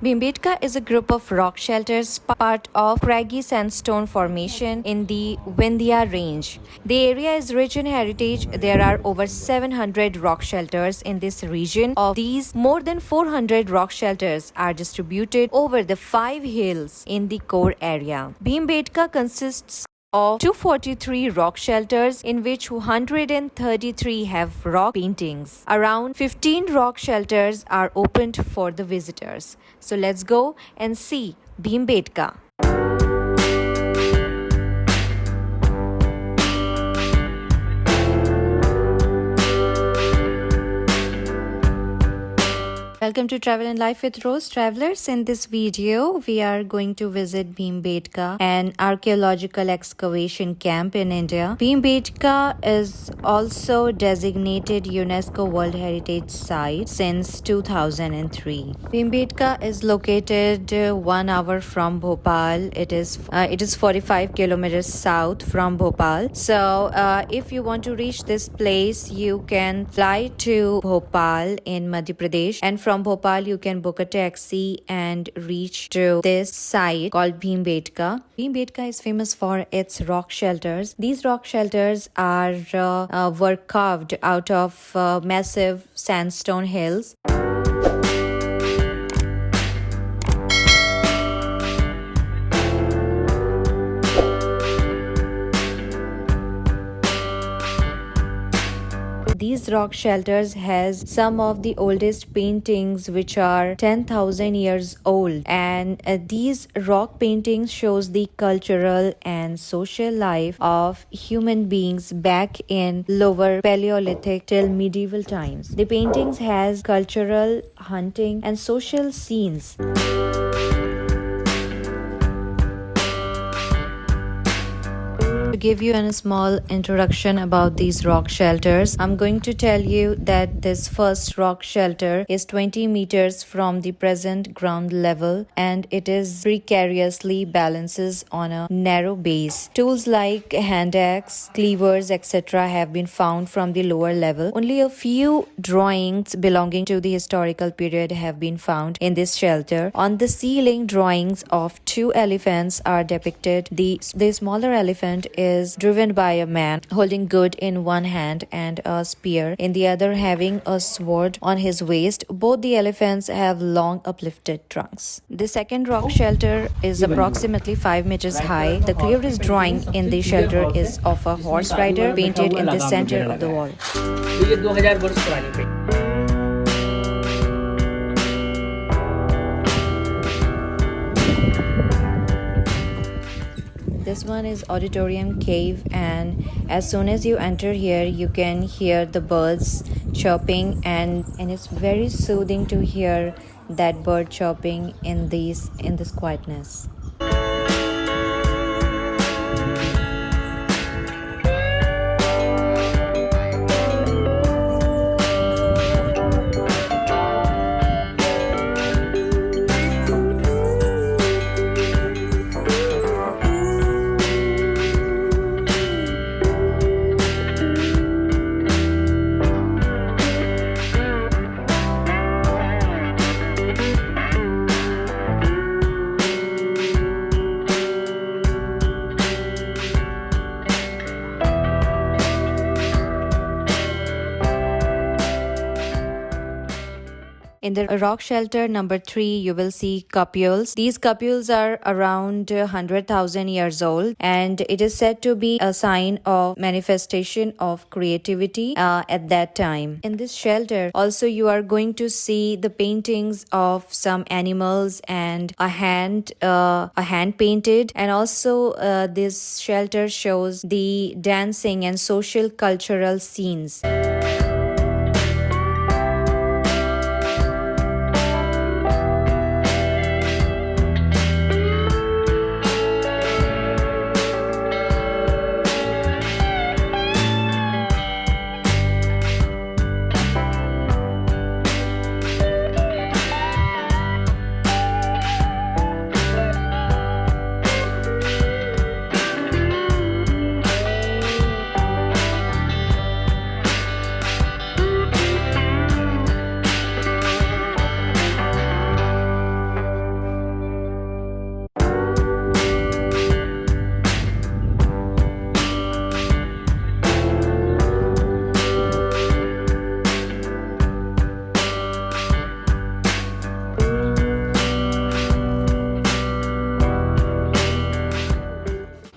Bhimbetka is a group of rock shelters part of craggy sandstone formation in the Vindhya range. The area is rich in heritage. There are over 700 rock shelters in this region. Of these, more than 400 rock shelters are distributed over the 5 hills in the core area. Bhimbetka consists of 243 rock shelters, in which 133 have rock paintings. Around 15 rock shelters are opened for the visitors. So let's go and see Bhimbetka. Welcome to Travel and Life with Rose Travelers. In this video, we are going to visit Bhimbetka, an archaeological excavation camp in India. Bhimbetka is also designated UNESCO World Heritage Site since 2003. Bhimbetka is located 1 hour from Bhopal. It is 45 kilometers south from Bhopal. So if you want to reach this place, you can fly to Bhopal in Madhya Pradesh, and from Bhopal you can book a taxi and reach to this site called Bhimbetka. Bhimbetka is famous for its rock shelters. These rock shelters were carved out of massive sandstone hills. These rock shelters has some of the oldest paintings which are 10,000 years old, and these rock paintings shows the cultural and social life of human beings back in lower Palaeolithic till medieval times. The paintings has cultural, hunting and social scenes. To give you a small introduction about these rock shelters, I'm going to tell you that this first rock shelter is 20 meters from the present ground level, and it is precariously balances on a narrow base. Tools like hand axe, cleavers, etc. have been found from the lower level. Only a few drawings belonging to the historical period have been found in this shelter. On the ceiling, drawings of 2 elephants are depicted. The smaller elephant is driven by a man holding wood in one hand and a spear in the other, having a sword on his waist. Both the elephants have long uplifted trunks. The second rock shelter is approximately 5 meters high. The clearest drawing in the shelter is of a horse rider painted in the center of the wall. This one is Auditorium Cave, and as soon as you enter here, you can hear the birds chirping, and it's very soothing to hear that bird chirping in this quietness. In the rock shelter number 3, you will see cupules. These cupules are around 100,000 years old, and it is said to be a sign of manifestation of creativity at that time. In this shelter, also you are going to see the paintings of some animals and a hand painted, and also this shelter shows the dancing and social cultural scenes.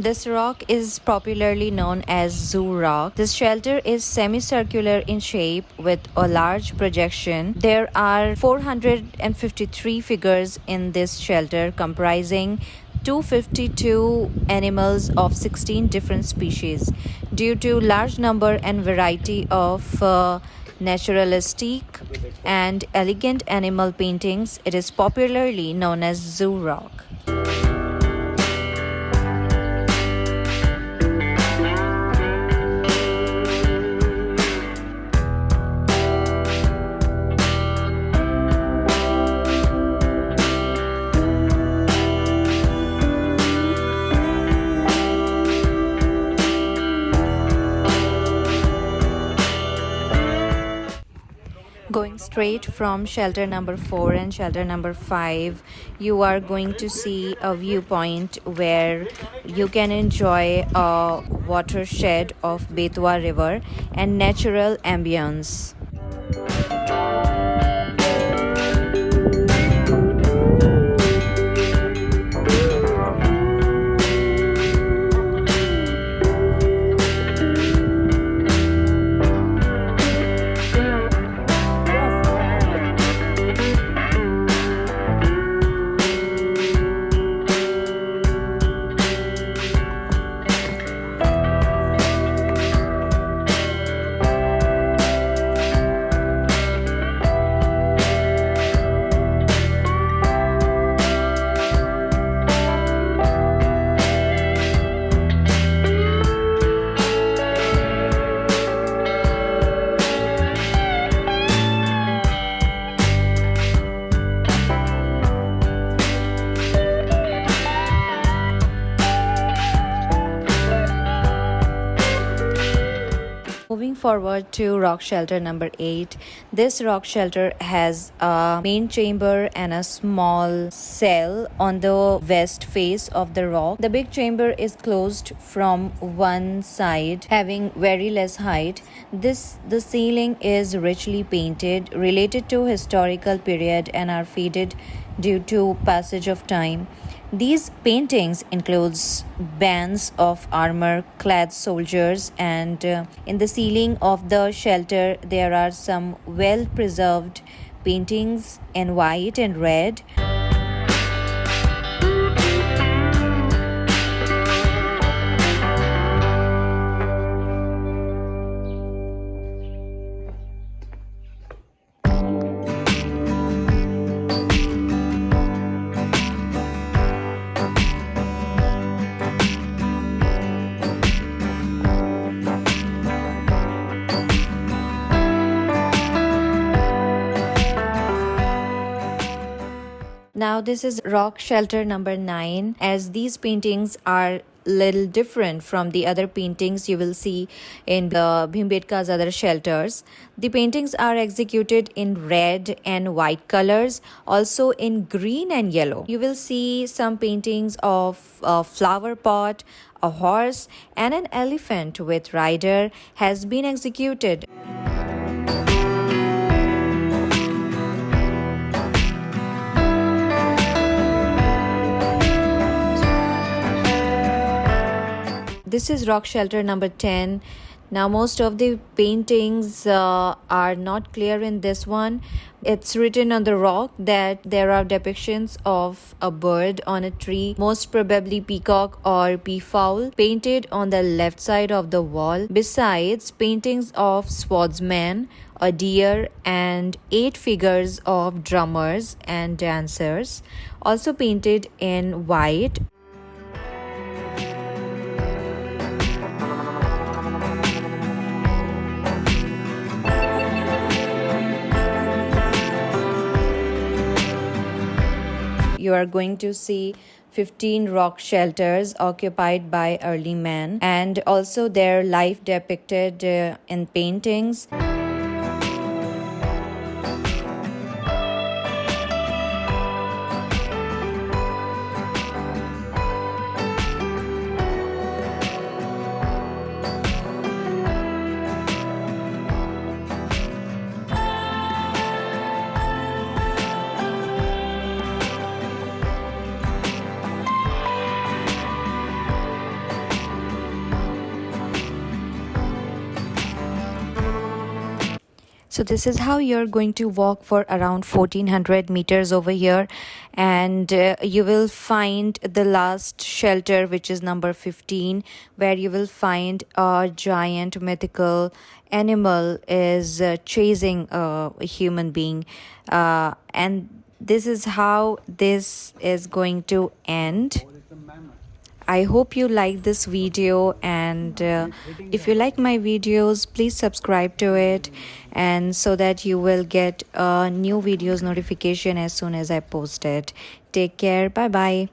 This rock is popularly known as Zoo Rock. This shelter is semicircular in shape with a large projection. There are 453 figures in this shelter, comprising 252 animals of 16 different species. Due to large number and variety of naturalistic and elegant animal paintings, it is popularly known as Zoo Rock. Going straight from shelter number 4 and shelter number 5, you are going to see a viewpoint where you can enjoy a watershed of Betwa River and natural ambience. Moving forward to rock shelter number 8, this rock shelter has a main chamber and a small cell on the west face of the rock. The big chamber is closed from one side, having very less height. The ceiling is richly painted, related to historical period, and are faded due to passage of time. These paintings includes bands of armor-clad soldiers, and in the ceiling of the shelter there are some well-preserved paintings in white and red. Now this is rock shelter number 9, as these paintings are little different from the other paintings you will see in the Bhimbetka's other shelters. The paintings are executed in red and white colors, also in green and yellow. You will see some paintings of a flower pot, a horse, and an elephant with rider has been executed. This is rock shelter number 10. Now most of the paintings are not clear in this one. It's written on the rock that there are depictions of a bird on a tree, most probably peacock or peafowl, painted on the left side of the wall. Besides, paintings of swordsmen, a deer, and 8 figures of drummers and dancers, also painted in white. You are going to see 15 rock shelters occupied by early men, and also their life depicted in paintings. So this is how you're going to walk for around 1400 meters over here, and you will find the last shelter, which is number 15, where you will find a giant mythical animal is chasing a human being, and this is how this is going to end. I hope you like this video, and if you like my videos, please subscribe to it, and so that you will get new videos notification as soon as I post it. Take care. Bye bye.